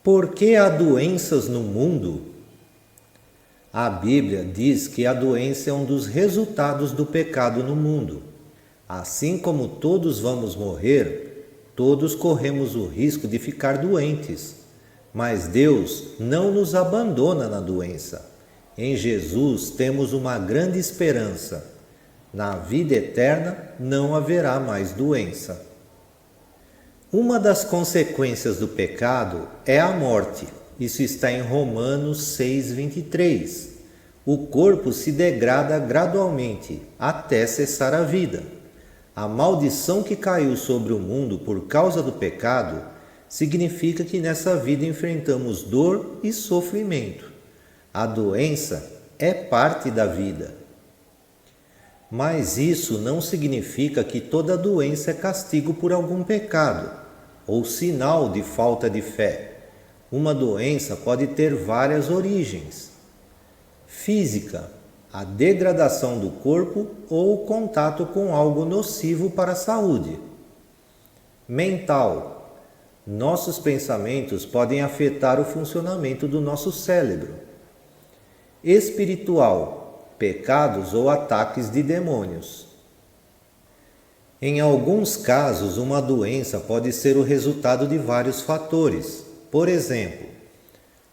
Por que há doenças no mundo? A Bíblia diz que a doença é um dos resultados do pecado no mundo. Assim como todos vamos morrer, todos corremos o risco de ficar doentes. Mas Deus não nos abandona na doença. Em Jesus temos uma grande esperança. Na vida eterna não haverá mais doença. Uma das consequências do pecado é a morte. Isso está em Romanos 6:23. O corpo se degrada gradualmente até cessar a vida. A maldição que caiu sobre o mundo por causa do pecado significa que nessa vida enfrentamos dor e sofrimento. A doença é parte da vida. Mas isso não significa que toda doença é castigo por algum pecado ou sinal de falta de fé. Uma doença pode ter várias origens. Física, a degradação do corpo ou o contato com algo nocivo para a saúde. Mental, nossos pensamentos podem afetar o funcionamento do nosso cérebro. Espiritual, pecados ou ataques de demônios. Em alguns casos, uma doença pode ser o resultado de vários fatores. Por exemplo,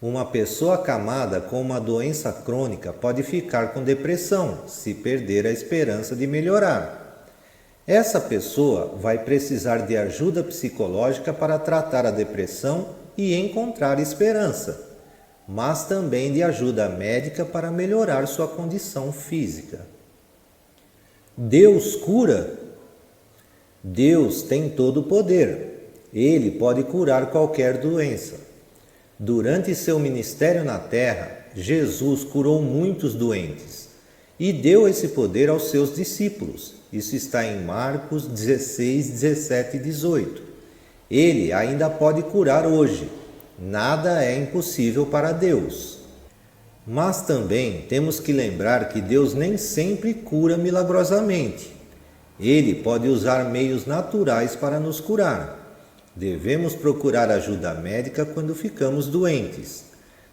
uma pessoa acamada com uma doença crônica pode ficar com depressão se perder a esperança de melhorar. Essa pessoa vai precisar de ajuda psicológica para tratar a depressão e encontrar esperança, mas também de ajuda médica para melhorar sua condição física. Deus cura? Deus tem todo o poder. Ele pode curar qualquer doença. Durante seu ministério na terra, Jesus curou muitos doentes e deu esse poder aos seus discípulos. Isso está em Marcos 16, 17 e 18. Ele ainda pode curar hoje. Nada é impossível para Deus. Mas também temos que lembrar que Deus nem sempre cura milagrosamente. Ele pode usar meios naturais para nos curar. Devemos procurar ajuda médica quando ficamos doentes.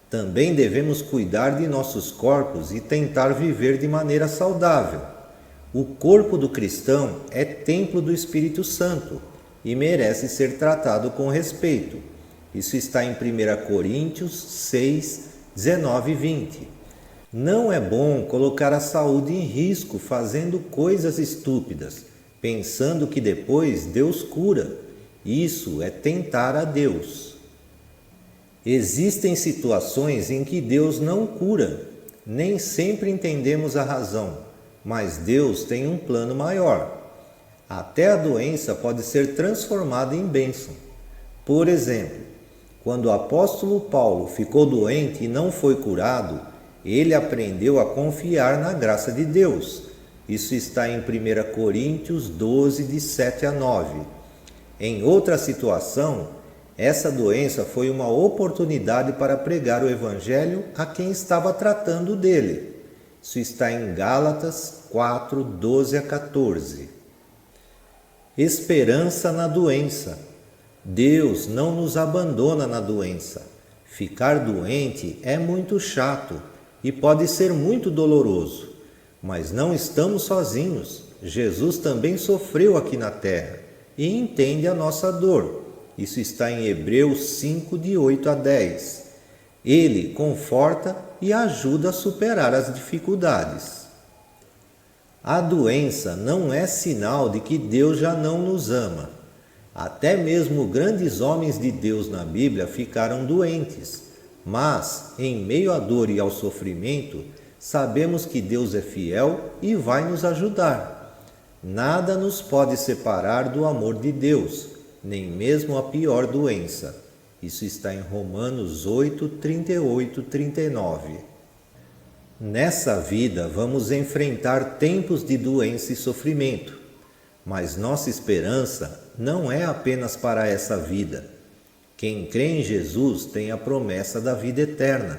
Também devemos cuidar de nossos corpos e tentar viver de maneira saudável. O corpo do cristão é templo do Espírito Santo e merece ser tratado com respeito. Isso está em 1 Coríntios 6, 19 e 20. Não é bom colocar a saúde em risco fazendo coisas estúpidas, pensando que depois Deus cura. Isso é tentar a Deus. Existem situações em que Deus não cura. Nem sempre entendemos a razão, mas Deus tem um plano maior. Até a doença pode ser transformada em bênção. Por exemplo, quando o apóstolo Paulo ficou doente e não foi curado, ele aprendeu a confiar na graça de Deus. Isso está em 1 Coríntios 12, de 7 a 9. Em outra situação, essa doença foi uma oportunidade para pregar o Evangelho a quem estava tratando dele. Isso está em Gálatas 4, 12 a 14. Esperança na doença. Deus não nos abandona na doença. Ficar doente é muito chato e pode ser muito doloroso, mas não estamos sozinhos. Jesus também sofreu aqui na terra e entende a nossa dor. Isso está em Hebreus 5, de 8 a 10. Ele conforta e ajuda a superar as dificuldades. A doença não é sinal de que Deus já não nos ama. Até mesmo grandes homens de Deus na Bíblia ficaram doentes, mas, em meio à dor e ao sofrimento, sabemos que Deus é fiel e vai nos ajudar. Nada nos pode separar do amor de Deus, nem mesmo a pior doença. Isso está em Romanos 8, 38, 39. Nessa vida vamos enfrentar tempos de doença e sofrimento, mas nossa esperança não é apenas para essa vida. Quem crê em Jesus tem a promessa da vida eterna,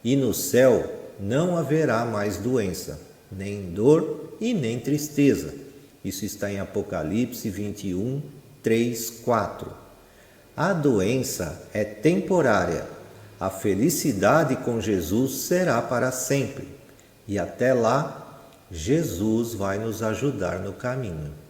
e no céu não haverá mais doença, nem dor e nem tristeza. Isso está em Apocalipse 21, 3, 4. A doença é temporária. A felicidade com Jesus será para sempre. E até lá, Jesus vai nos ajudar no caminho.